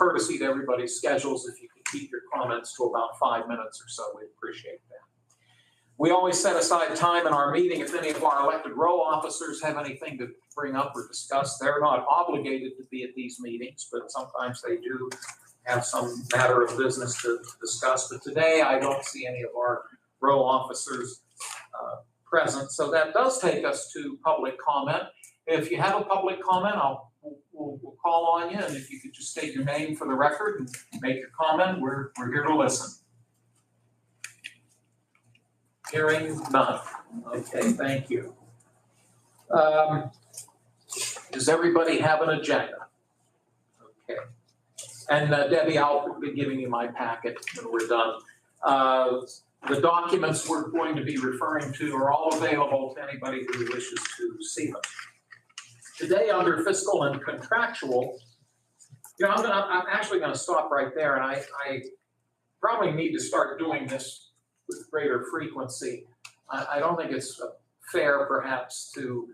courtesy to everybody's schedules, if you could keep your comments to about 5 minutes or so, we'd appreciate that. We always set aside time in our meeting if any of our elected row officers have anything to bring up or discuss. They're not obligated to be at these meetings, but sometimes they do have some matter of business to discuss. But today, I don't see any of our row officers present. So that does take us to public comment. If you have a public comment, we'll call on you. And if you could just state your name for the record and make your comment, we're here to listen. Hearing none. Okay, thank you. Does everybody have an agenda? Okay. And Debbie, I'll be giving you my packet when we're done. The documents we're going to be referring to are all available to anybody who wishes to see them. Today, under fiscal and contractual, I'm actually going to stop right there, and I probably need to start doing this with greater frequency. I don't think it's fair, perhaps, to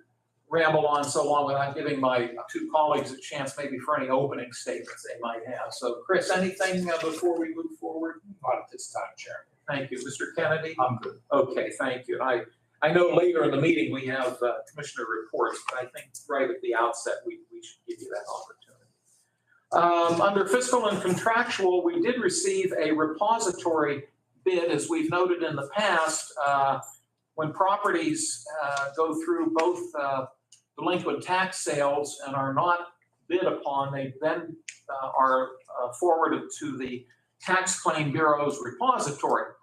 ramble on so long without giving my two colleagues a chance, maybe for any opening statements they might have. So, Chris, anything before we move forward? Not at this time, Chairman. Thank you. Mr. Kennedy? I'm good. Okay, thank you. I know later in the meeting we have commissioner reports, but I think right at the outset we should give you that opportunity. Under fiscal and contractual, we did receive a repository bid, as we've noted in the past. When properties go through both delinquent tax sales and are not bid upon, they then are forwarded to the Tax Claim Bureau's repository.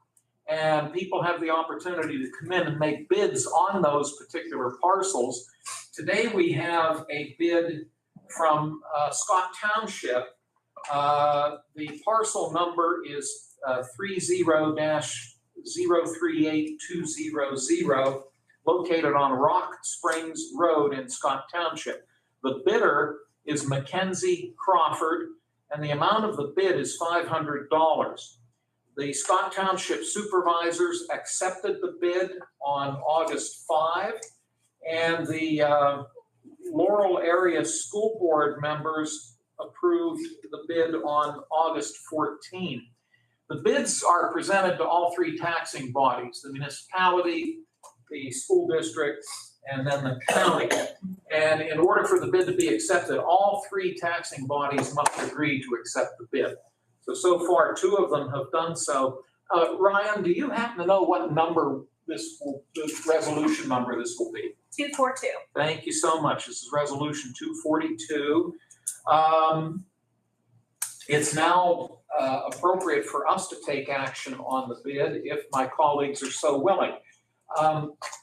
And people have the opportunity to come in and make bids on those particular parcels. Today we have a bid from Scott Township. The parcel number is 30-038200, located on Rock Springs Road in Scott Township. The bidder is Mackenzie Crawford, and the amount of the bid is $500. The Scott Township supervisors accepted the bid on August 5, and the Laurel Area School Board members approved the bid on August 14. The bids are presented to all three taxing bodies, the municipality, the school district, and then the county. And in order for the bid to be accepted, all three taxing bodies must agree to accept the bid. So far, two of them have done so. Ryan, do you happen to know what number this resolution number this will be? 242. Thank you so much. This is resolution 242. It's now appropriate for us to take action on the bid if my colleagues are so willing.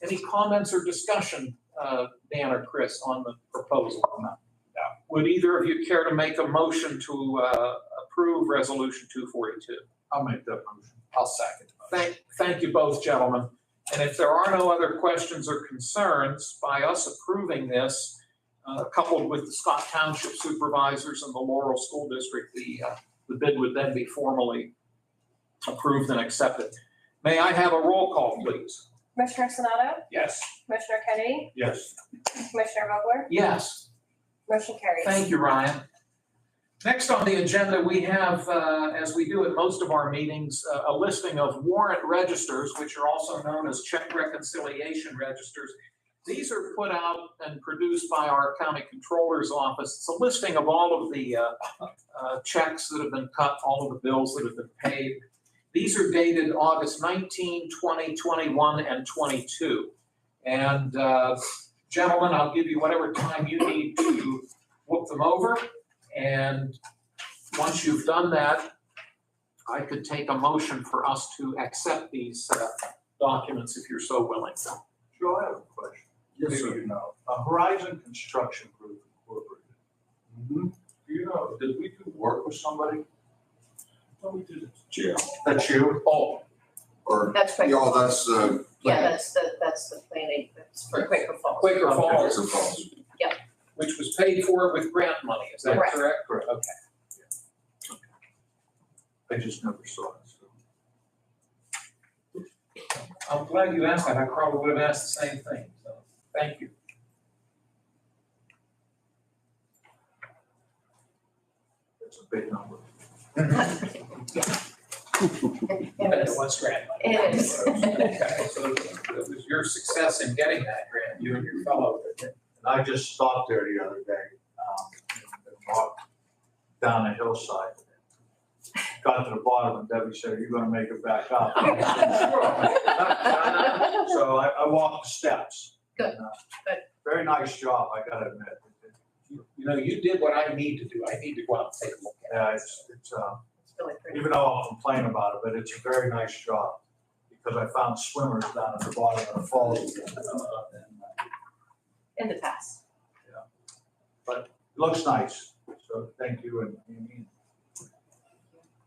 Any comments or discussion, Dan or Chris, on the proposal? No. Would either of you care to make a motion to approve resolution 242? I'll make that motion. I'll second. Thank you both, gentlemen. And if there are no other questions or concerns, by us approving this, coupled with the Scott Township supervisors and the Laurel School District, the bid would then be formally approved and accepted. May I have a roll call, please? Commissioner Sonato? Yes. Commissioner Kennedy? Yes. Commissioner Vogler? Yes. Motion carries. Thank you, Ryan. Next on the agenda, we have, as we do at most of our meetings, a listing of warrant registers, which are also known as check reconciliation registers. These are put out and produced by our county controller's office. It's a listing of all of the checks that have been cut, all of the bills that have been paid. These are dated August 19, 20, 21, and 22. And gentlemen, I'll give you whatever time you need to look them over. And once you've done that, I could take a motion for us to accept these documents if you're so willing. Joe, I have a question. Yes, sir. You know, Horizon Construction Group Incorporated. Mm-hmm. Do you know, did we do work with somebody? No, we did it. Jail. That's you? Oh. Or, That's Quaker Yeah, Falls. that's, Yeah, that's the planning, that's for Quaker Falls. Quaker Falls, Quaker Falls. which was paid for with grant money, is that Correct. correct? Correct. Okay. I just never saw it. So. I'm glad you asked that. I probably would have asked the same thing. So thank you. It's a big number. It was grant money. It is. Okay, so it was your success in getting that grant, you and your fellow. And I just stopped there the other day, and walked down a hillside. Got to the bottom and Debbie said, "Are you gonna make it back up?" So I walked the steps. Good, And, good. Very nice job, I gotta admit. You know, you did what I need to do. I need to go out and take a look at it. Yeah, it's, It's really pretty. even though I'll complain about it, but it's a very nice job. Because I found swimmers down at the bottom of the falls. In the past. It looks nice, so thank you and Amy.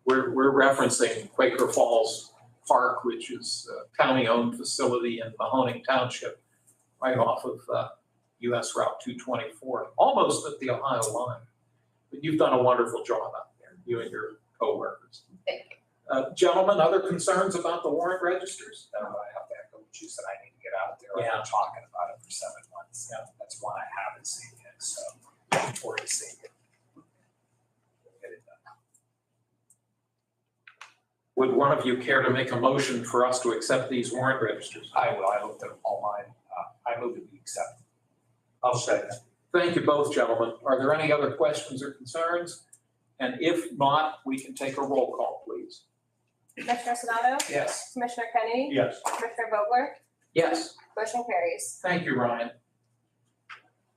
We're referencing Quaker Falls Park, which is a county-owned facility in Mahoning Township, right off of US Route 224, almost at the Ohio line. But you've done a wonderful job out there, you and your coworkers. Thank Gentlemen, other concerns about the warrant registers? I have to echo what you said, I need to get out there. I've Yeah. been talking about it for 7 months. Yeah. That's one I haven't seen yet, so looking forward to seeing it. Get it done. Would one of you care to make a motion for us to accept these warrant registers? I will, I looked at all mine. I move that we accept. I'll say that. Thank you both, gentlemen. Are there any other questions or concerns? And if not, we can take a roll call, please. Commissioner Sonato? Yes. Commissioner Kennedy? Yes. Commissioner Vogler? Yes. Motion carries. Thank you, Ryan.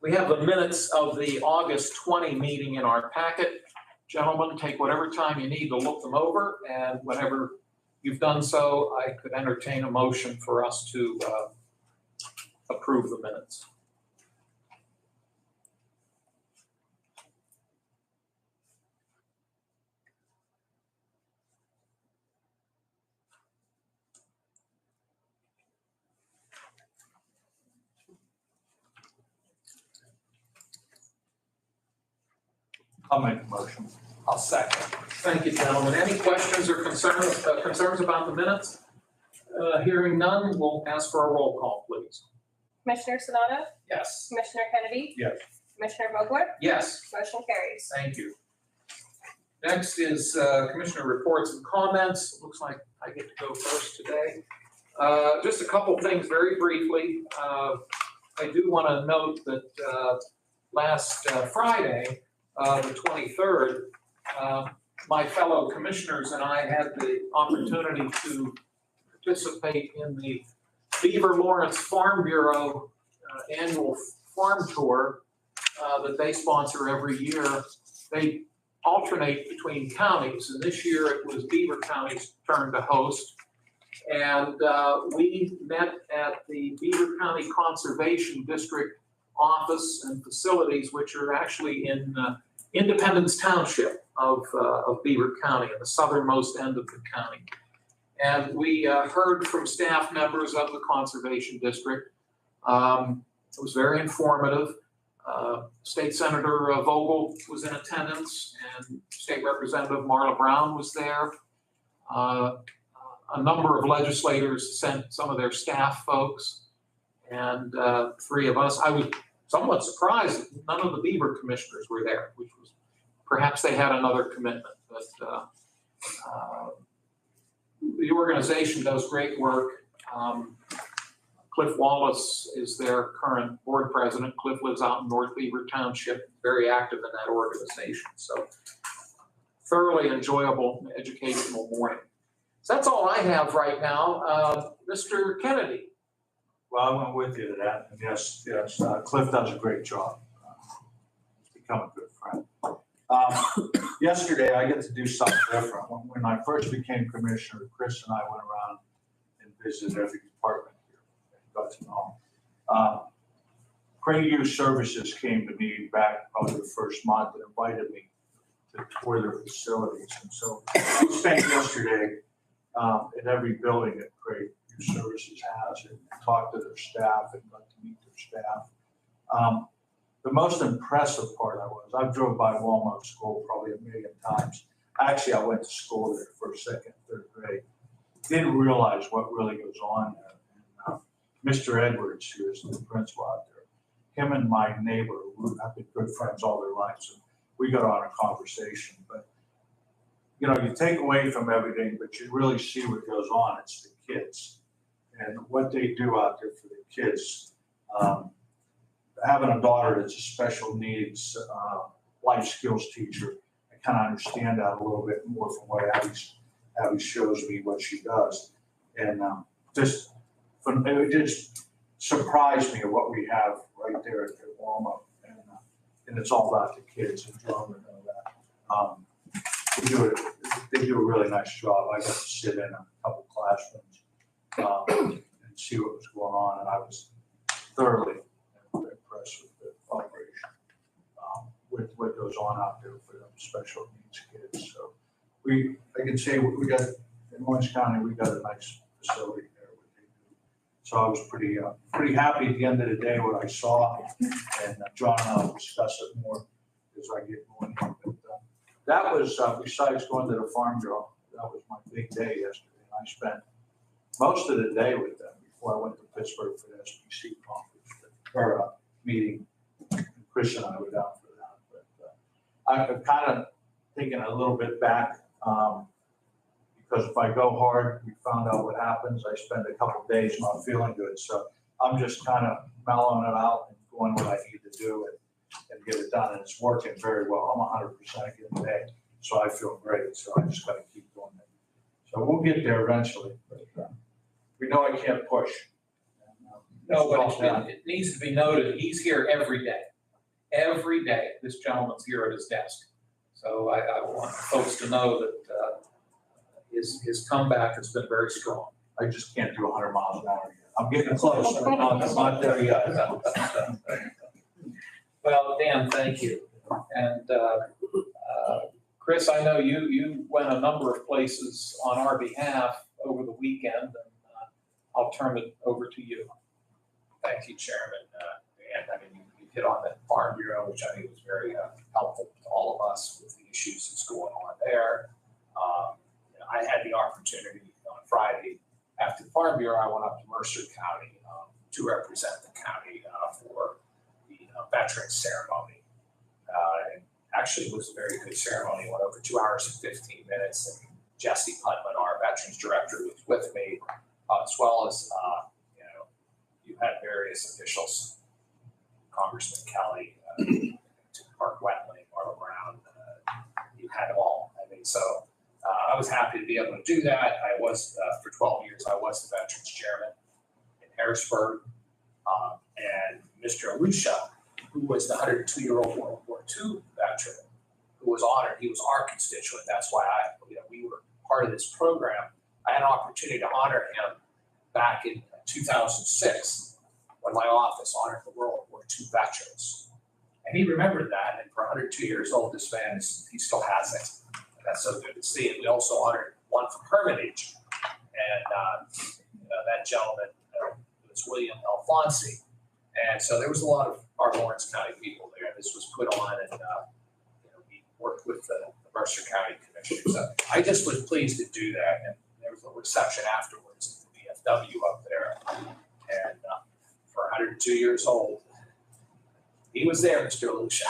We have the minutes of the August 20 meeting in our packet. Gentlemen, take whatever time you need to look them over, and whenever you've done so, I could entertain a motion for us to approve the minutes. I'll make a motion. I'll second. Thank you, gentlemen. Any questions or concerns about the minutes? Hearing none, we'll ask for a roll call, please. Commissioner Sonato? Yes. Commissioner Kennedy? Yes. Commissioner Vogler? Yes. Motion carries. Thank you. Next is Commissioner reports and comments. Looks like I get to go first today. Just a couple things very briefly. I do want to note that last Friday, the 23rd, my fellow commissioners and I had the opportunity to participate in the Beaver Lawrence Farm Bureau annual farm tour that they sponsor every year. They alternate between counties, and this year it was Beaver County's turn to host. And we met at the Beaver County Conservation District office and facilities, which are actually in Independence Township of Beaver County, at the southernmost end of the county. And we heard from staff members of the Conservation District. It was very informative. State Senator Vogel was in attendance, and State Representative Marla Brown was there. A number of legislators sent some of their staff folks, and three of us. I was somewhat surprised that none of the Beaver commissioners were there, which was perhaps they had another commitment. But the organization does great work. Cliff Wallace is their current board president. Cliff lives out in North Beaver Township, very active in that organization. So thoroughly enjoyable, educational morning. So that's all I have right now. Mr. Kennedy. Well, I went with you to that, and yes, Cliff does a great job. He's become a good friend. Yesterday, I get to do something different. When I first became commissioner, Chris and I went around and visited every department here and got to know them. Craig Youth Services came to me back probably the first month and invited me to tour their facilities. And so I spent yesterday in every building that Craig Youth Services has and talked to their staff and got to meet their staff. The most impressive part I drove by Walmart School probably 1 million times. Actually, I went to school there first, second, third grade. Didn't realize what really goes on there. And, Mr. Edwards, who is the principal out there, him and my neighbor, who have been good friends all their lives, and we got on a conversation. But you know, you take away from everything, but you really see what goes on. It's the kids and what they do out there for the kids. Having a daughter that's a special needs life skills teacher, I kind of understand that a little bit more from what Abby shows me what she does. And it just surprised me at what we have right there at the warm-up. And it's all about the kids and drama and all that. They do a really nice job. I got to sit in a couple classrooms and see what was going on, and I was thoroughly impressed with the operation, with what goes on out there for them special needs kids. So I can say we got, in Orange County, we got a nice facility there. So I was pretty happy at the end of the day what I saw, and John and I will discuss it more as I get going here. But that was, besides going to the Farm Bureau, that was my big day yesterday. And I spent most of the day with them before I went to Pittsburgh for the SBC conference, or meeting. Chris and I were down for that. But I'm kind of thinking a little bit back, because if I go hard, we found out what happens. I spend a couple of days not feeling good. So I'm just kind of mellowing it out and doing what I need to do and get it done. And it's working very well. I'm 100% again today. So I feel great. So I just got to keep doing it. So we'll get there eventually. But we know I can't push. No, but it needs to be noted, he's here every day. Every day, this gentleman's here at his desk. So I want folks to know that his comeback has been very strong. I just can't do 100 miles an hour yet. I'm getting close. I'm not there yet. Well, Dan, thank you. And Chris, I know you went a number of places on our behalf over the weekend, and I'll turn it over to you. Thank you, Chairman. And I mean, you hit on the Farm Bureau, which I think was very helpful to all of us with the issues that's going on there. I had the opportunity on Friday after the Farm Bureau. I went up to Mercer County to represent the county for the Veterans Ceremony. And actually, it was a very good ceremony. It went over 2 hours and 15 minutes. And Jesse Putman, our Veterans Director, was with me, as well as you had various officials, Congressman Kelly, Mark Wetling, Marla Brown. You had them all. I mean, so. I was happy to be able to do that. I was, for 12 years, I was the Veterans Chairman in Harrisburg. And Mr. Alusha, who was the 102-year-old World War II veteran, who was honored, he was our constituent. That's why we were part of this program. I had an opportunity to honor him back in 2006 when my office honored the World War II veterans. And he remembered that, and for 102 years old, this man, he still has it. That's so good to see. And we also honored one from Hermitage. And that gentleman was William Alfonsi. And so there was a lot of our Lawrence County people there. This was put on, and we worked with the Mercer County Commissioner. So I just was pleased to do that. And there was a reception afterwards at the VFW up there. And for 102 years old, he was there, Mr. Alusha.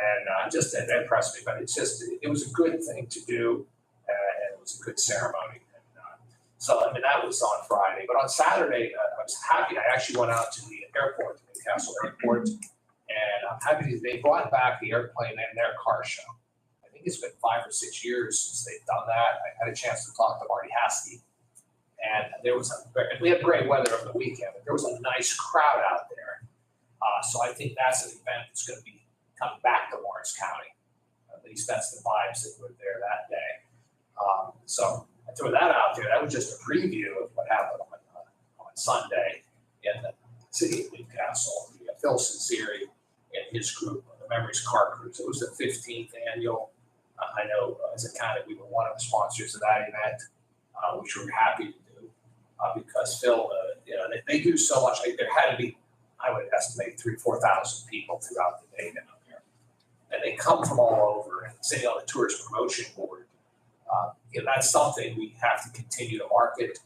And just it impressed me, but it was a good thing to do, and it was a good ceremony. And so, I mean, that was on Friday. But on Saturday, I was happy. I actually went out to the airport, the Newcastle Airport, and I'm happy they brought back the airplane and their car show. I think it's been 5 or 6 years since they've done that. I had a chance to talk to Marty Haskey, and we had great weather over the weekend, but there was a nice crowd out there. So I think that's an event that's going to be coming back to Lawrence County. At least that's the vibes that were there that day. So I threw that out there. That was just a preview of what happened on Sunday in the city of Newcastle. Phil Sinceri and his group, the Memories Car Cruise. It was the 15th annual. I know as a county, we were one of the sponsors of that event, which we're happy to do because Phil, they do so much. There had to be, I would estimate, 3,000 to 4,000 people throughout the day down there. And they come from all over, and sitting on the Tourist Promotion Board. That's something we have to continue to market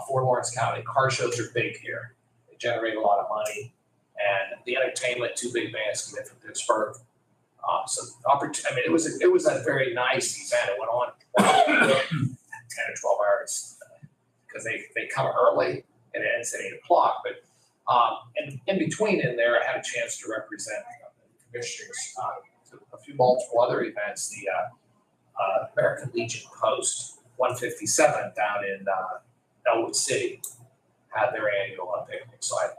for Lawrence County. Car shows are big here. They generate a lot of money. And the entertainment, 2 big bands come in from Pittsburgh. So I mean, it was a very nice event. It went on 10 or 12 hours because they come early and it ends at 8 o'clock. But in between in there, I had a chance to represent the commissioners to a few multiple other events. The American Legion Post 157 down in Elwood City had their annual picnic. So I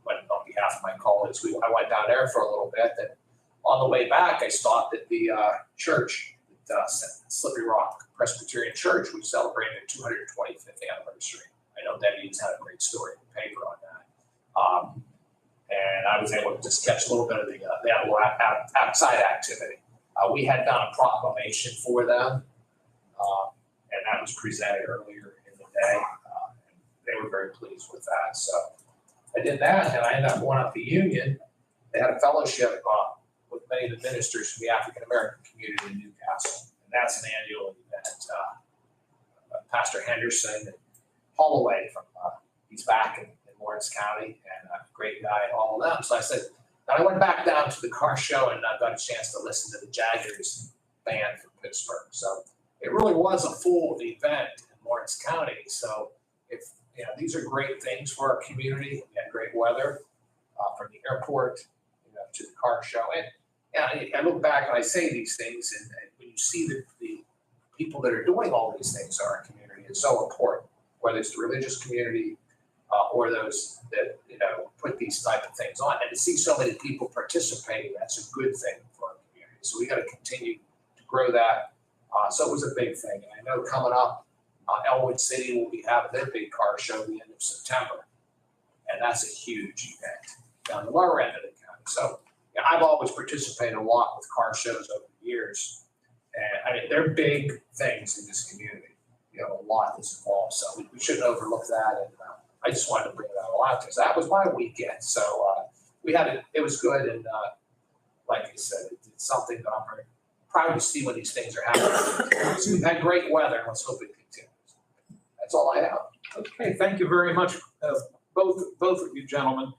went on behalf of my colleagues. I went down there for a little bit. And on the way back, I stopped at the church, Slippery Rock Presbyterian Church, which celebrated their 225th anniversary. I know Debbie's had a great story in the paper on that. And I was able to just catch a little bit of the outside activity. We had done a proclamation for them, and that was presented earlier in the day. And they were very pleased with that. So I did that, and I ended up going up to Union. They had a fellowship with many of the ministers from the African American community in Newcastle, and that's an annual event. Pastor Henderson and Holloway from he's back in Lawrence County, and a great guy, all of them. So I said, and I went back down to the car show and I got a chance to listen to the Jaggers band from Pittsburgh. So it really was a full event in Lawrence County. So these are great things for our community. We had great weather from the airport to the car show. And I look back and I say these things, and when you see the people that are doing all these things in our community, it's so important, whether it's the religious community or those that put these type of things on. And to see so many people participating, that's a good thing for our community. So we got to continue to grow that. So it was a big thing. And I know coming up, Elwood City will be having their big car show at the end of September. And that's a huge event down the lower end of the county. So I've always participated a lot with car shows over the years. And I mean, they're big things in this community. A lot that's involved. So we shouldn't overlook that. And I just wanted to bring that all out because that was my weekend. So we had it. It was good. And like I said, it's something that I'm very proud to see when these things are happening. So we've had great weather, and let's hope it continues. That's all I have. Okay, thank you very much, both of you gentlemen.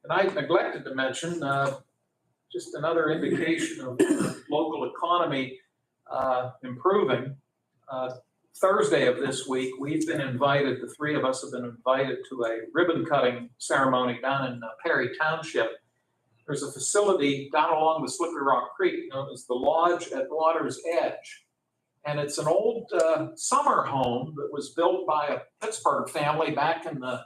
And I neglected to mention just another indication of local economy improving. Thursday of this week, we've been invited, the three of us have been invited to a ribbon cutting ceremony down in Perry Township. There's a facility down along the Slippery Rock Creek known as the Lodge at Water's Edge. And it's an old summer home that was built by a Pittsburgh family back in the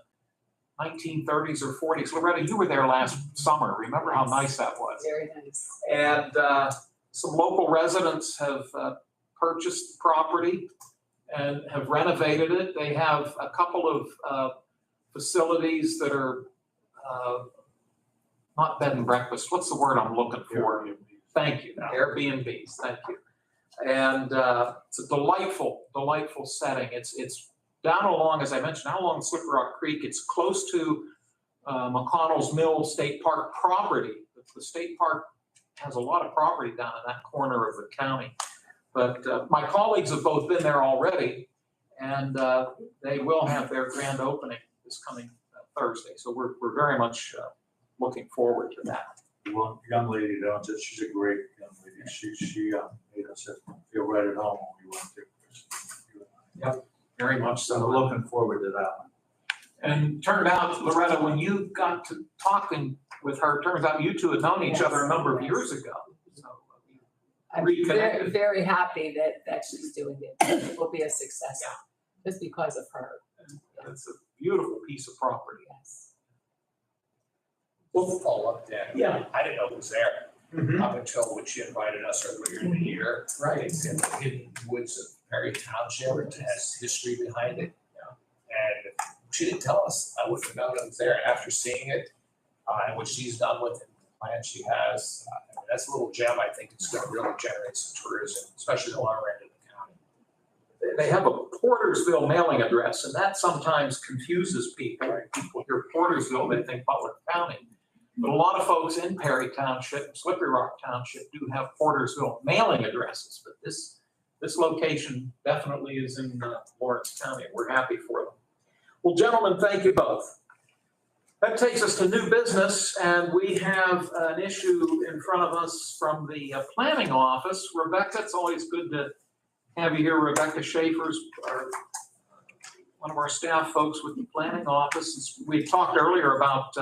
1930s or 40s. Loretta, you were there last summer. Remember how nice that was? Very nice. And some local residents have purchased the property and have renovated it. They have a couple of facilities that are not bed and breakfast. What's the word I'm looking for? Airbnb. Thank you. Airbnbs. Thank you. And it's a delightful setting. It's down along, as I mentioned, down along Slippery Rock Creek. It's close to McConnell's Mill State Park property. The state park has a lot of property down in that corner of the county. But my colleagues have both been there already, and they will have their grand opening this coming Thursday. So we're very much looking forward to that. One young lady owns it. She's a great young lady. She made us feel right at home when we went there. Yep, very much So so. we're looking forward to that one. And turned out, Loretta, when you got to talking with her, turns out you two had known each other a number of years ago. So I'm reconnected. very happy that she's doing it. It will be a success just because of her. It's a beautiful piece of property. Yes. We'll follow up then. Yeah. I didn't know it was there Mhm. up until when she invited us earlier in the year. Right. It's in the hidden woods of Perry Township. It has history behind it. And she didn't tell us. I wouldn't have known it was there. And after seeing it and what she's done with it, the plan she has, I mean, that's a little gem. I think it's going to really generate some tourism, especially the lower end of the county. They have a Portersville mailing address, and that sometimes confuses people. People hear Portersville, they think Butler County. But a lot of folks in Perry Township, Slippery Rock Township, do have Portersville mailing addresses. But this location definitely is in Lawrence County. We're happy for them. Well, gentlemen, thank you both. That takes us to new business, and we have an issue in front of us from the planning office. Rebecca, it's always good to have you here. Rebecca Schaefer's one of our staff folks with the planning office. We talked earlier about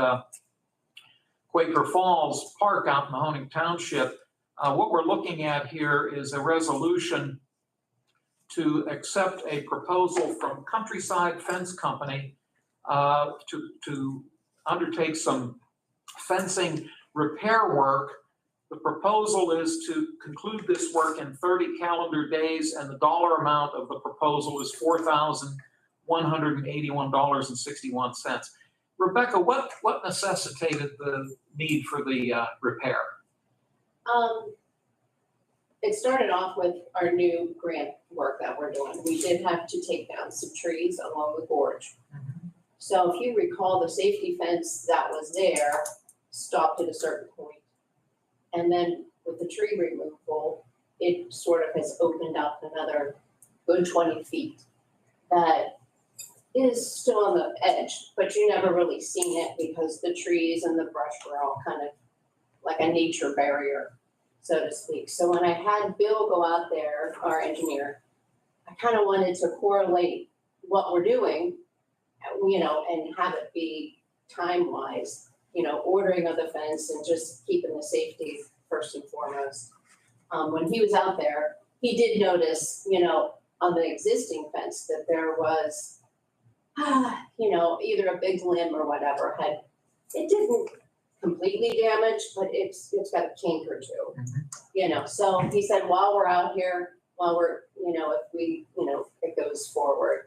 Quaker Falls Park out in Mahoning Township. What we're looking at here is a resolution to accept a proposal from Countryside Fence Company to undertake some fencing repair work. The proposal is to conclude this work in 30 calendar days, and the dollar amount of the proposal is $4,181.61. Rebecca, what necessitated the need for the repair? It started off with our new grant work that we're doing. We did have to take down some trees along the gorge. So if you recall, the safety fence that was there stopped at a certain point. And then with the tree removal, it sort of has opened up another good 20 feet that is still on the edge, but you never really seen it because the trees and the brush were all kind of like a nature barrier, so to speak. So when I had Bill go out there, our engineer, I kind of wanted to correlate what we're doing, and have it be time-wise, ordering of the fence and just keeping the safety first and foremost. When he was out there, he did notice, on the existing fence that there was, either a big limb or whatever it didn't completely damage, but it's got a kink or two, So he said, while we're out here, if it goes forward,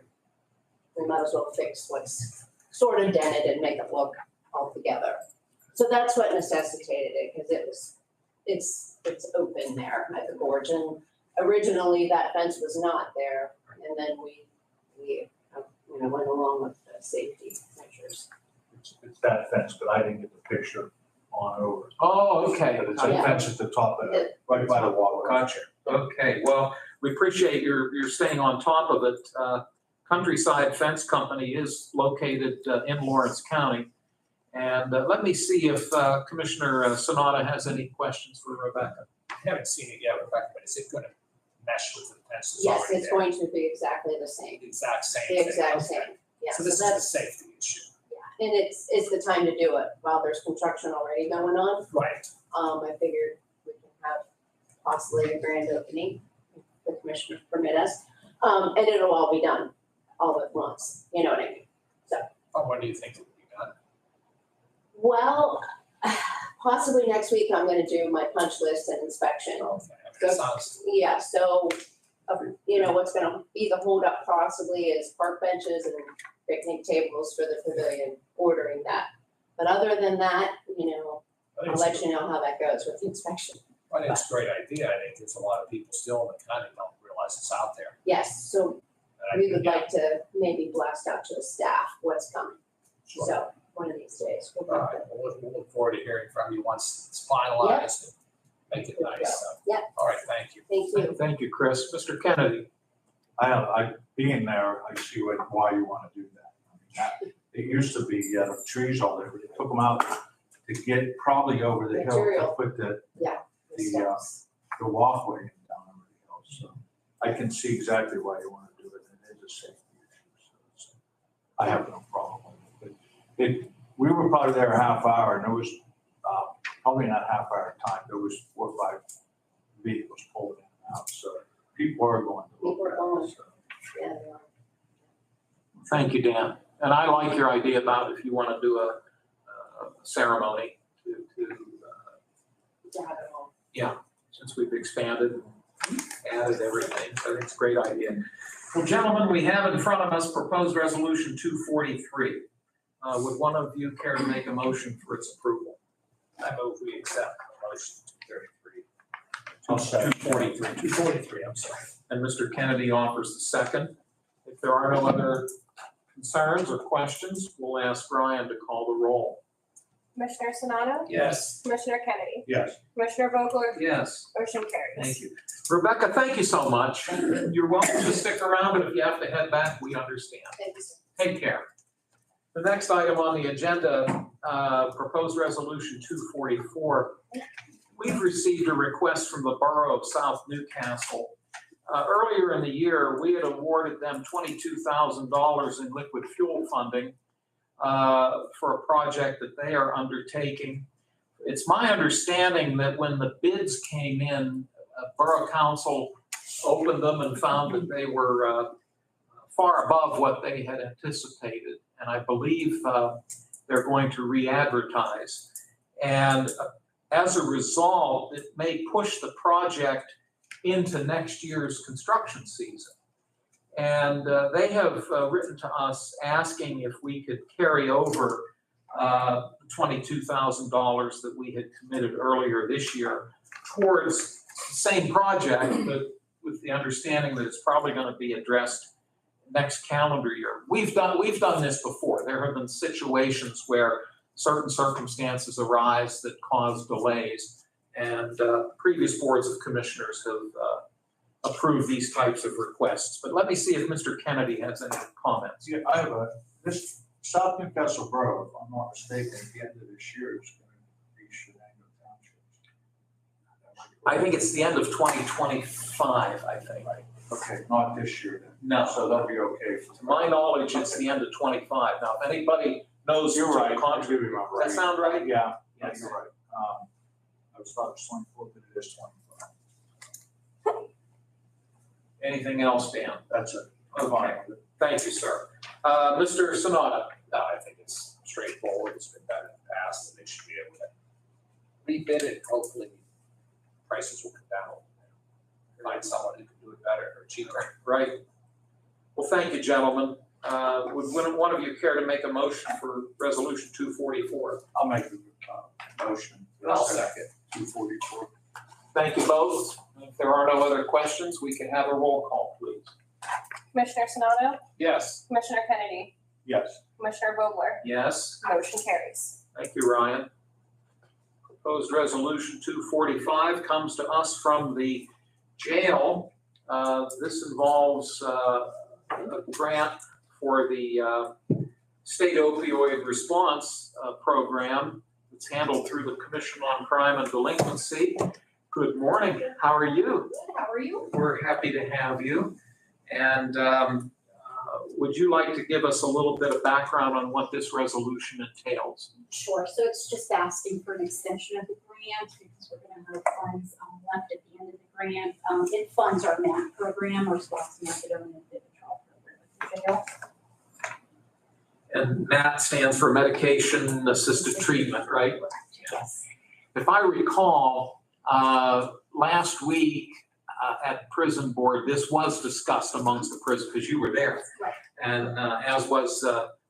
we might as well fix what's sort of dented and make it look all together. So that's what necessitated it, because it's open there at the gorge, and originally that fence was not there, and then we went along with the safety measures. It's that fence, but I didn't get the picture on over. Oh, okay. But it's a fence at the top of it, right by the wall. Gotcha. Okay, well, we appreciate your staying on top of it. Countryside Fence Company is located in Lawrence County. And let me see if Commissioner Sanada has any questions for Rebecca. I haven't seen it yet, Rebecca, but is it going to mesh with the fence that's Yes, already it's there? going to be exactly the same. The exact same The thing? exact Okay. same, yeah. So this is a that's, safety issue. and it's the time to do it while there's construction already going on. Right. I figured we can have possibly a grand opening, if the commissioners permit us. And it'll all be done all at once, you know what I mean? When do you think it will be done? Well, possibly next week, I'm gonna do my punch list and inspection. Okay. It sounds, Yeah, so, what's gonna be the holdup possibly is park benches and picnic tables for the pavilion, ordering that. But other than that, I'll let you know how that goes with the inspection. I think it's a great idea. I think there's a lot of people still in the county don't realize it's out there. Yes, so And I we would think, like to maybe blast out to the staff what's coming. Sure. So, one of these days. We'll All work right, it. we'll look forward to hearing from you once it's finalized. and Make it nice. So, Yeah. all right, thank you. Thank you. Thank you, Chris. Mr. Kennedy. Being there, I see why you want to do that. It used to be trees all there, but they took them out to get probably over the hill to Material. put the The steps. walkway down over the hill. So I can see exactly why you want to do it, and it is a safety issue. So I have no problem with it. We were probably there a half hour, and there was probably not half hour time. There was 4 or 5 vehicles pulling in and out. So people are going to look People are at going. it. So. Yeah, they are. Thank you, Dan. And I like your idea about if you want to do a ceremony to To have it all. since we've expanded and added everything. So it's a great idea. Well, gentlemen, we have in front of us proposed resolution 243. Would one of you care to make a motion for its approval? I move we accept motion 233. I'll second. 243. 243, I'm sorry. And Mr. Kennedy offers the second. If there are no other concerns or questions, we'll ask Brian to call the roll. Commissioner Sonato? Yes. Commissioner Kennedy? Yes. Commissioner Vogler? Yes. Motion carries. Thank you. Rebecca, thank you so much. You're welcome to stick around, but if you have to head back, we understand. Thank you, sir. Take care. The next item on the agenda, proposed resolution 244. We've received a request from the Borough of South Newcastle. Earlier in the year, we had awarded them $22,000 in liquid fuel funding for a project that they are undertaking. It's my understanding that when the bids came in, Borough Council opened them and found that they were far above what they had anticipated. And I believe they're going to re-advertise. And as a result, it may push the project into next year's construction season. And they have written to us asking if we could carry over $22,000 that we had committed earlier this year towards the same project, but with the understanding that it's probably going to be addressed next calendar year. We've done this before. There have been situations where certain circumstances arise that cause delays, and previous boards of commissioners have approved these types of requests. But let me see if Mr. Kennedy has any comments. Yeah, I have this South Newcastle Borough, if I'm not mistaken, at the end of this year is going to be Shenango Township. I think it's the end of 2025, I think. Okay, not this year then. No. So that'll be okay. To my knowledge, it's the end of 25. Now, if anybody knows. You're right. Does that sound right? Yeah, Yes. you're right. I was thought it was 24, but it is 25. Anything else, Dan? That's it. Okay. Thank you, sir. Mr. Sonata? No, I think it's straightforward. It's been done in the past, and they should be able to rebid it. Hopefully, prices will come down. Find someone who can do it better or cheaper. Right. Well, thank you, gentlemen. Would one of you care to make a motion for resolution 244? I'll make the motion. I'll second. 244. Thank you both. If there are no other questions, we can have a roll call, please. Commissioner Sonato? Yes. Commissioner Kennedy? Yes. Commissioner Vogler? Yes. Motion carries. Thank you, Ryan. Proposed resolution 245 comes to us from the jail. This involves a grant for the state opioid response program. It's handled through the Commission on Crime and Delinquency. Good morning. How are you? Good, how are you? We're happy to have you. And would you like to give us a little bit of background on what this resolution entails? Sure, so it's just asking for an extension of the grant because we're gonna have funds left at the end of the grant. It funds our MAP program, our SWAT's methadone and Vivitrol program at the jail. And MAT stands for Medication Assisted Treatment, right? Correct, yes. If I recall, last week at prison board, this was discussed amongst the prison, because you were there. Right. And as was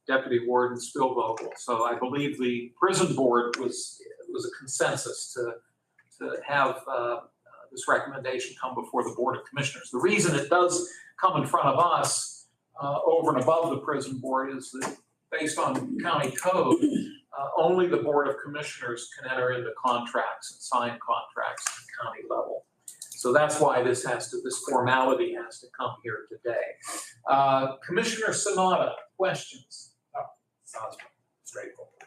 Deputy Warden Spillvogel. So I believe the prison board was a consensus to have this recommendation come before the Board of Commissioners. The reason it does come in front of us over and above the prison board is that based on county code, only the Board of Commissioners can enter into contracts and sign contracts at the county level. So that's why this formality has to come here today. Commissioner Sonata, questions? Sounds straightforward.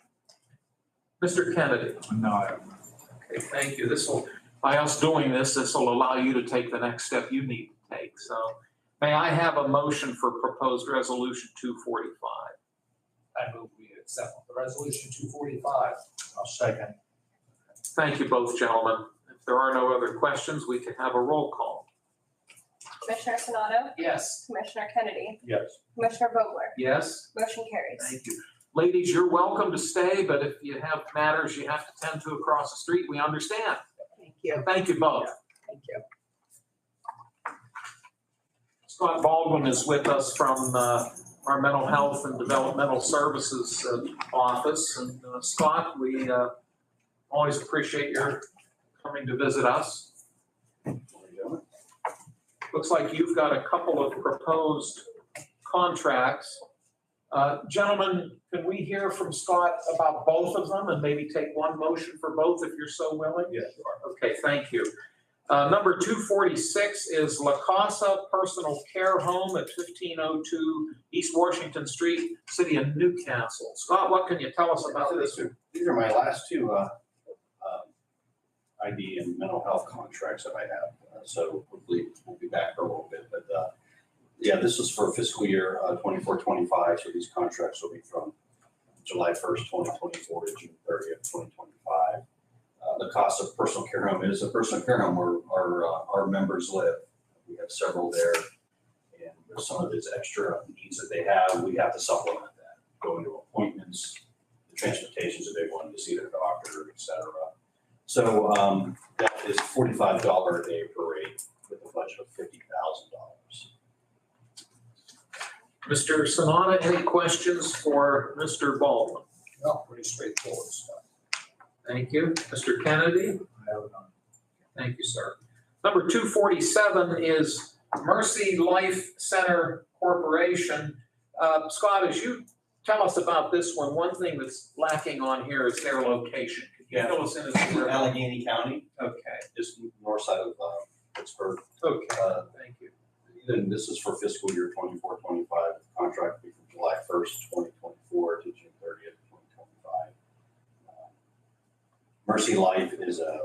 Mr. Kennedy? No, I haven't. Okay, thank you. By us doing this will allow you to take the next step you need to take. So may I have a motion for proposed resolution 245? I move we accept the resolution 245. I'll second. Thank you both, gentlemen. If there are no other questions, we can have a roll call. Commissioner Sonato? Yes. Commissioner Kennedy? Yes. Commissioner Vogler? Yes? Motion carries. Thank you. Ladies, you're welcome to stay, but if you have matters you have to tend to across the street, we understand. Thank you. Thank you both. Thank you. Scott Baldwin is with us from our Mental Health and Developmental Services Office. And Scott, we always appreciate your coming to visit us. Looks like you've got a couple of proposed contracts. Gentlemen, can we hear from Scott about both of them and maybe take one motion for both if you're so willing? Yes, sure. Okay, thank you. Number 246 is La Casa Personal Care Home at 1502 East Washington Street, City of Newcastle. Scott, what can you tell us about this? These are my last two ID and mental health contracts that I have. So hopefully we'll be back for a little bit. But yeah, this is for fiscal year 24-25. So these contracts will be from July 1st, 2024 to June 30th, 2025. The cost of personal care home is a personal care home where our members live. We have several there. And there's some of these extra needs that they have, we have to supplement that. Going to appointments, the transportation's a big one to see their doctor, et cetera. So that is $45 a day per rate with a budget of $50,000. Mr. Sonata, any questions for Mr. Baldwin? No, pretty straightforward stuff. Thank you. Mr. Kennedy? I have none. Thank you, sir. Number 247 is Mercy Life Center Corporation. Scott, as you tell us about this one thing that's lacking on here is their location. Could you fill us in as to where? Allegheny County, Okay, just north side of Pittsburgh. okay, thank you. Then this is for fiscal year 24-25. Contract will be from July 1st, 2024 to June 30th, 2025. Mercy Life is a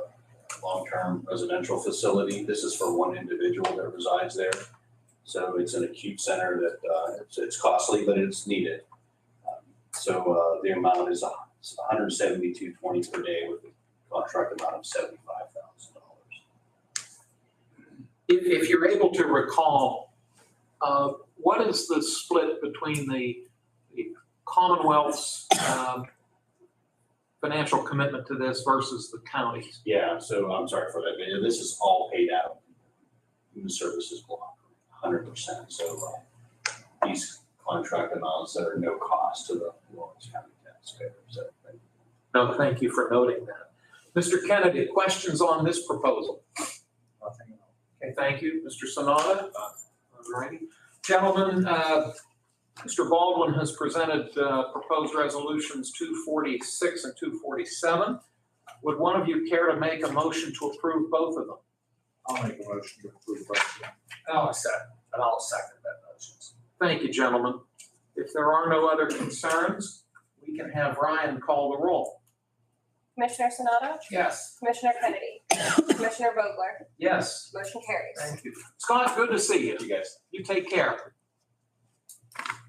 long-term residential facility. This is for one individual that resides there. So it's an acute center that it's costly, but it's needed. So the amount is $172.20 per day with a contract amount of $75,000. If you're able to recall, what is the split between the Commonwealth's financial commitment to this versus the counties? Yeah, so I'm sorry for that. This is all paid out in the services block, 100%. So these contract amounts that are no cost to the Lawrence County taxpayer. So No, thank you for noting that. Mr. Kennedy, questions on this proposal? Nothing else. Okay, thank you. Mr. Sonata? All righty. Gentlemen, Mr. Baldwin has presented proposed resolutions 246 and 247. Would one of you care to make a motion to approve both of them? I'll make a motion to approve both. I'll second that motion. Thank you, gentlemen. If there are no other concerns, we can have Ryan call the roll. Commissioner Sonato? Yes. Commissioner Kennedy? Commissioner Vogler? Yes, Motion carries. thank you. Scott, good to see you. you guys. You take care.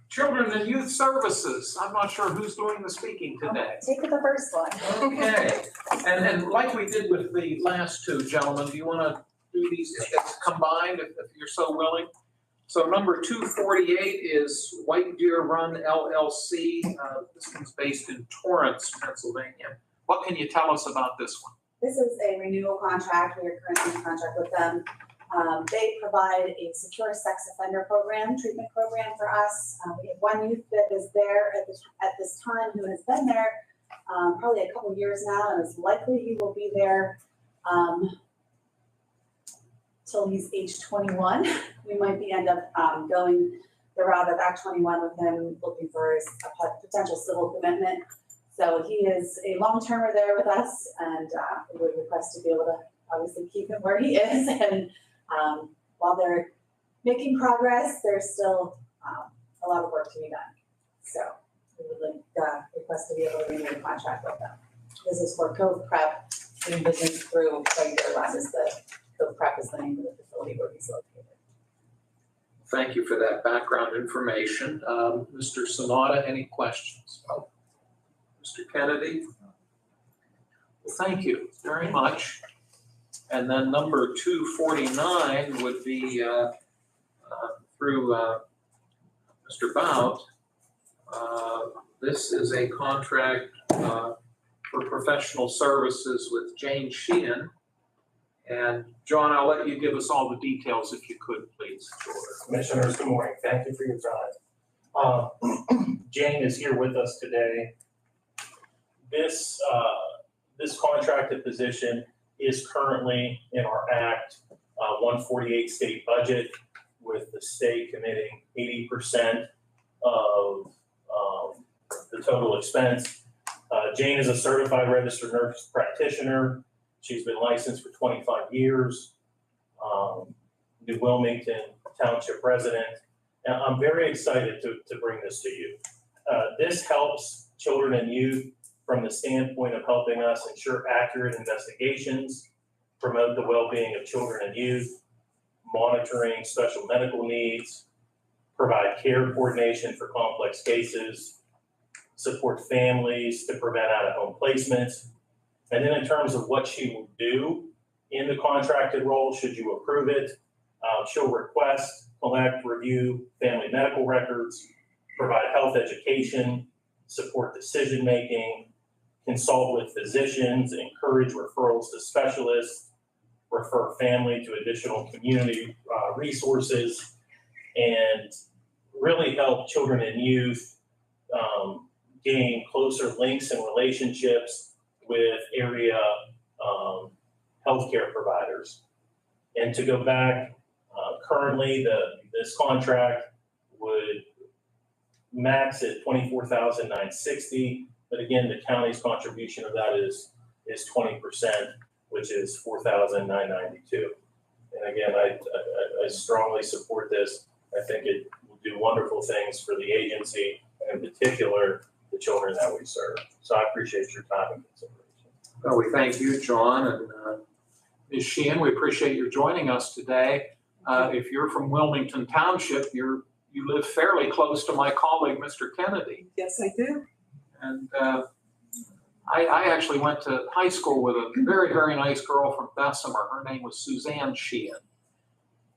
Children and Youth Services, I'm not sure who's doing the speaking today. Take the first one. Okay, and like we did with the last two, gentlemen, do you want to do these as combined if you're so willing? So number 248 is White Deer Run LLC. This one's based in Torrance, Pennsylvania. What can you tell us about this one? This is a renewal contract. We are currently in contract with them. They provide a secure sex offender treatment program for us. We have one youth that is there at this time who has been there probably a couple years now and is likely he will be there till he's age 21. We might end up going the route of Act 21 with him, looking for a potential civil commitment. So he is a long-termer there with us, and we would request to be able to obviously keep him where he is. And while they're making progress, there's still a lot of work to be done. So we would request to be able to renew the contract with them. This is for Cove Prep, doing business through White Deer Run. Cove Prep is the name of the facility where he's located. Thank you for that background information. Mr. Sonata, any questions? No. Mr. Kennedy? Well, thank you very much. And then number 249 would be through Mr. Bout. This is a contract for professional services with Jane Sheehan. And John, I'll let you give us all the details if you could, please. Commissioners, good morning. Thank you for your time. Jane is here with us today. This contracted position is currently in our Act 148 state budget, with the state committing 80% of the total expense. Jane is a certified registered nurse practitioner. She's been licensed for 25 years. New Wilmington Township resident. And I'm very excited to bring this to you. This helps children and youth from the standpoint of helping us ensure accurate investigations, promote the well-being of children and youth, monitoring special medical needs, provide care coordination for complex cases, support families to prevent out-of-home placements. And then in terms of what she will do in the contracted role, should you approve it, she'll request, collect, review family medical records, provide health education, support decision-making, consult with physicians, encourage referrals to specialists, refer family to additional community resources, and really help children and youth gain closer links and relationships with area healthcare providers. And to go back, currently this contract would max at $24,960, but again, the county's contribution of that is 20%, which is $4,992. And again, I strongly support this. I think it will do wonderful things for the agency, and in particular, the children that we serve. So I appreciate your time and consideration. Well, we thank you, John, and Ms. Sheehan, we appreciate your joining us today. If you're from Wilmington Township, you live fairly close to my colleague, Mr. Kennedy. Yes, I do. And I actually went to high school with a very, very nice girl from Bessemer. Her name was Suzanne Sheehan.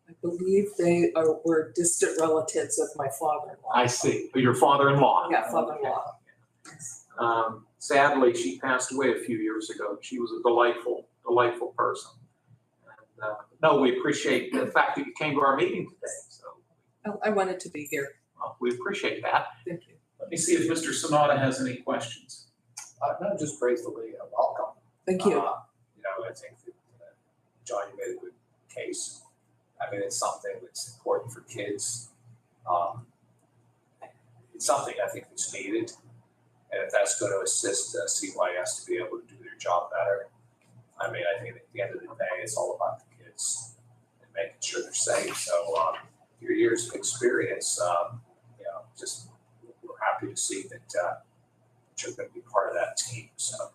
I believe they were distant relatives of my father-in-law. I see. Your father-in-law. Yeah, father-in-law. Sadly, she passed away a few years ago. She was a delightful, delightful person. And, no, we appreciate the fact that you came to our meeting today. So I wanted to be here. well, we appreciate that. Thank you. Let me see if Mr. Sonata has any questions. No, just gratefully welcome. Thank you. You know, I think that, John, you made a good case. I mean, it's something that's important for kids. It's something I think that's needed. And if that's going to assist CYS to be able to do their job better, I mean, I think at the end of the day, it's all about the kids and making sure they're safe. So your years of experience, you know, just we're happy to see that you're going to be part of that team. So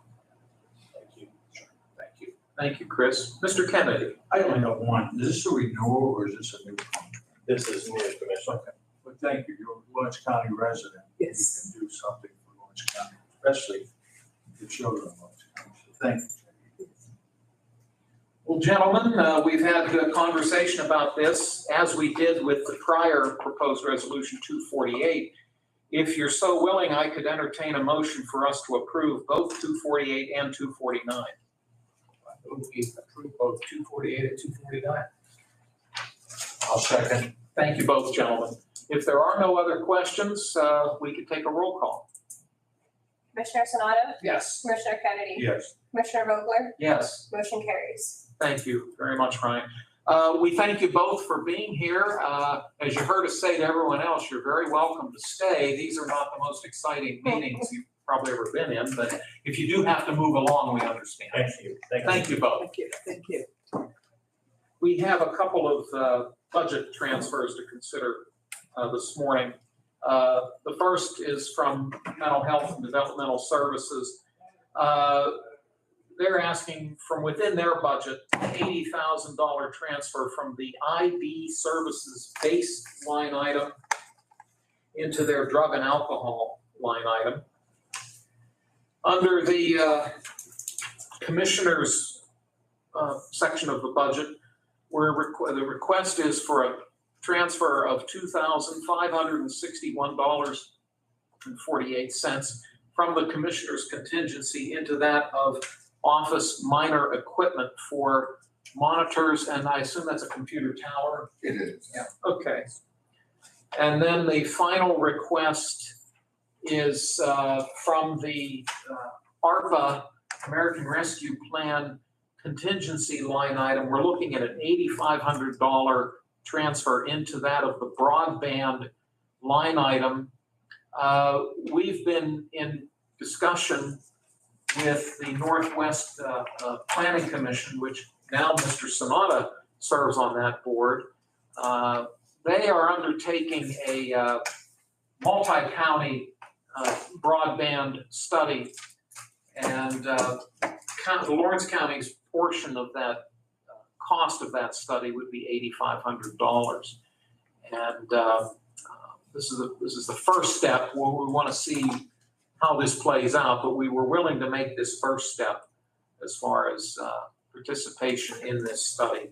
thank you. Sure. Thank you. Thank you, Chris. Mr. Kennedy. I only have one. Is this a renewal or is this a new contract? This is new, Commissioner. Okay, well, thank you. You're a Lawrence County resident. Yes. You can do something for Lawrence County, especially the children of Lawrence County. So thank you. Well, gentlemen, we've had a conversation about this, as we did with the prior proposed resolution 248. If you're so willing, I could entertain a motion for us to approve both 248 and 249. We approve both 248 and 249. I'll second. Thank you both, gentlemen. If there are no other questions, we could take a roll call. Commissioner Sonato? Yes. Commissioner Kennedy? Yes. Commissioner Vogler? Yes. Motion carries. Thank you very much, Ryan. We thank you both for being here. As you heard us say to everyone else, you're very welcome to stay. These are not the most exciting meetings you've probably ever been in, but if you do have to move along, we understand. Thank you. Thank you both. Thank you. Thank you. We have a couple of budget transfers to consider this morning. The first is from Mental Health and Developmental Services. They're asking from within their budget, $80,000 transfer from the IB services base line item into their drug and alcohol line item. Under the commissioner's section of the budget, where the request is for a transfer of $2,561.48 from the commissioner's contingency into that of office minor equipment for monitors, and I assume that's a computer tower? It is. Yeah. Okay. And then the final request is from the ARPA, American Rescue Plan contingency line item. We're looking at an $8,500 transfer into that of the broadband line item. We've been in discussion with the Northwest Planning Commission, which now Mr. Sonata serves on that board. They are undertaking a multi-county broadband study, and the Lawrence County's portion of that cost of that study would be $8,500. And this is the first step where we want to see how this plays out, but we were willing to make this first step as far as participation in this study.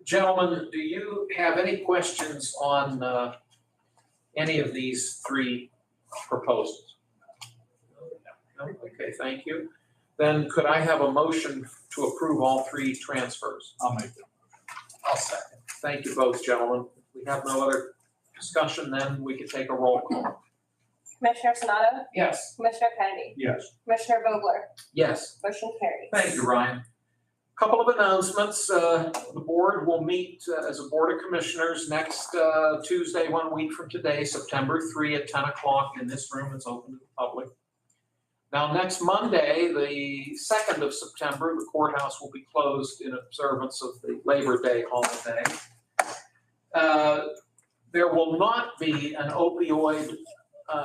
Gentlemen, do you have any questions on any of these three proposals? No? Okay, thank you. Then could I have a motion to approve all three transfers? I'll make them. I'll second. Thank you both, gentlemen. If we have no other discussion, then we can take a roll call. Commissioner Sonato? Yes. Commissioner Kennedy? Yes. Commissioner Vogler? Yes. Motion carries. Thank you, Ryan. Couple of announcements. The board will meet as a board of commissioners next Tuesday, 1 week from today, September 3 at 10 o'clock in this room. It's open to the public. Now, next Monday, the 2nd of September, the courthouse will be closed in observance of the Labor Day holiday. There will not be an opioid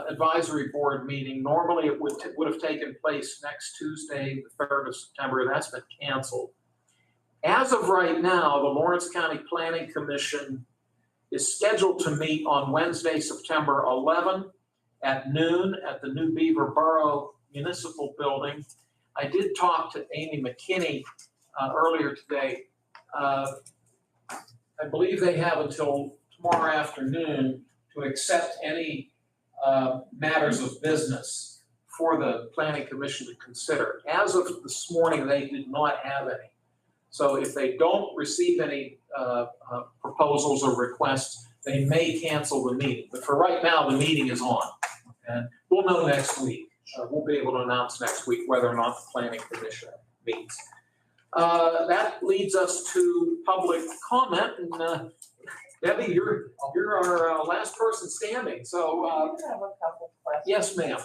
advisory board meeting. Normally, it would have taken place next Tuesday, the 3rd of September. That's been canceled. As of right now, the Lawrence County Planning Commission is scheduled to meet on Wednesday, September 11 at noon at the New Beaver Borough Municipal Building. I did talk to Amy McKinney earlier today. I believe they have until tomorrow afternoon to accept any matters of business for the Planning Commission to consider. As of this morning, they did not have any. So if they don't receive any proposals or requests, they may cancel the meeting. But for right now, the meeting is on. And we'll know next week. We'll be able to announce next week whether or not the Planning Commission meets. That leads us to public comment. And Debbie, you're our last person standing. So I have a couple questions. yes, ma'am.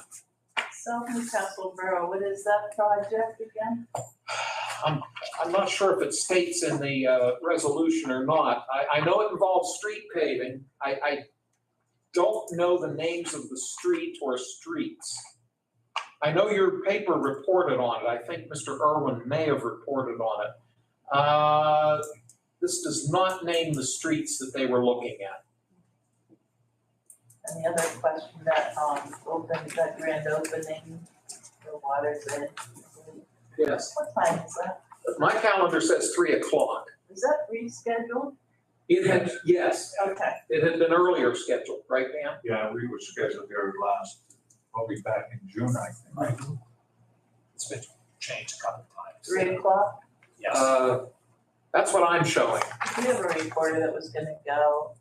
South Newcastle Borough, what is that project again? I'm not sure if it states in the resolution or not. I know it involves street paving. I don't know the names of the street or streets. I know your paper reported on it. I think Mr. Irwin may have reported on it. This does not name the streets that they were looking at. And the other question that, that grand opening, the water's in. Yes. What time is that? My calendar says 3 o'clock. Is that rescheduled? It had, yes, Okay. it had been earlier scheduled, right, Dan? Yeah, we were scheduled there last, probably back in June, I think. Right. It's been changed a couple times. 3 o'clock? Yes. That's what I'm showing. We have a reporter that was gonna go,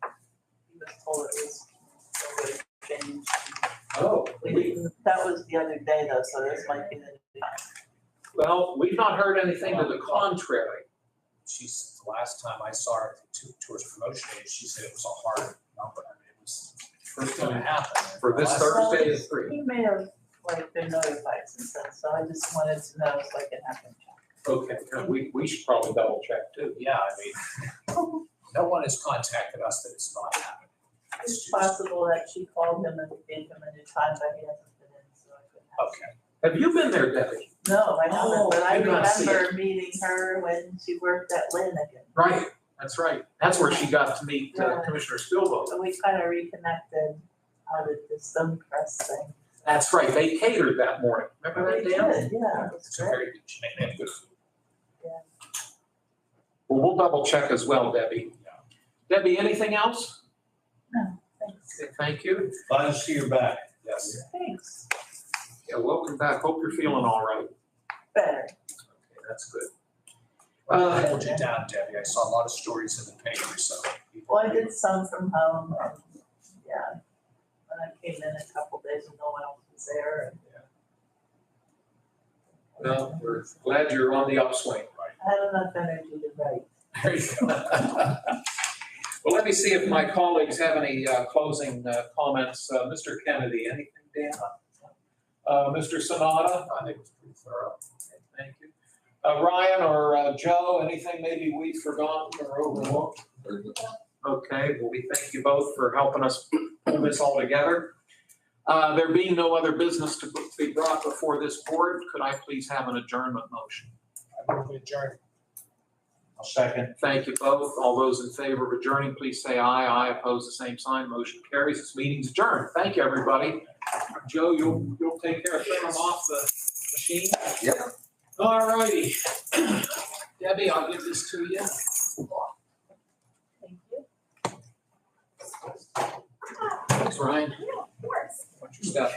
and he was told it was already changed. Oh. That was the other day though, so this might be the time. Well, we've not heard anything to the contrary. The last time I saw her towards promotion age, she said it was a hard number. I mean, it was first going to happen. For this Thursday at 3. He may have been notified since then, so I just wanted to know so I can have him check. Okay, we should probably double check too. Yeah, I mean, no one has contacted us that it's not happening. It's possible that she called him and gave him a new time, but he hasn't been in, so I couldn't have. Okay. Have you been there, Debbie? No, I haven't, Oh, but I did not see remember meeting her when she worked at Lanigan. Right, that's right. That's where she got to meet Right. Commissioner Spielvogel. So we kind of reconnected out at the Stonecrest thing. That's right, they catered that morning. Remember that, We Dan? did, yeah, it was It's a great. very good, they have good food. Well, we'll double check as well, Debbie. Debbie, anything else? No, thanks. Okay, thank you. Glad to see you back. Yes. Thanks. Yeah, welcome back. Hope you're feeling all right. Better. Okay, that's good. I hold you down, Debbie. I saw a lot of stories in the paper, so. people- Well, I did some from home, and, yeah. And I came in a couple days and no one else was there. And, Well, we're glad you're on the upswing. I had enough energy to write. There you go. Well, let me see if my colleagues have any closing comments. Mr. Kennedy, anything, Dan? Mr. Sonata? I think it was pretty thorough. Okay, thank you. Ryan or Joe, anything maybe we've forgotten or overlooked? Okay, well, we thank you both for helping us pull this all together. There being no other business to be brought before this board, could I please have an adjournment motion? I move to adjourn. I'll second. Thank you both. All those in favor of adjourning, please say aye. Aye, opposed, the same sign. Motion carries. This meeting's adjourned. Thank you, everybody. Joe, you'll take care of turning off the machine? Yep. All righty. Debbie, I'll give this to you. Thank you. Thanks, Ryan. Yeah, of course. What's your stuff?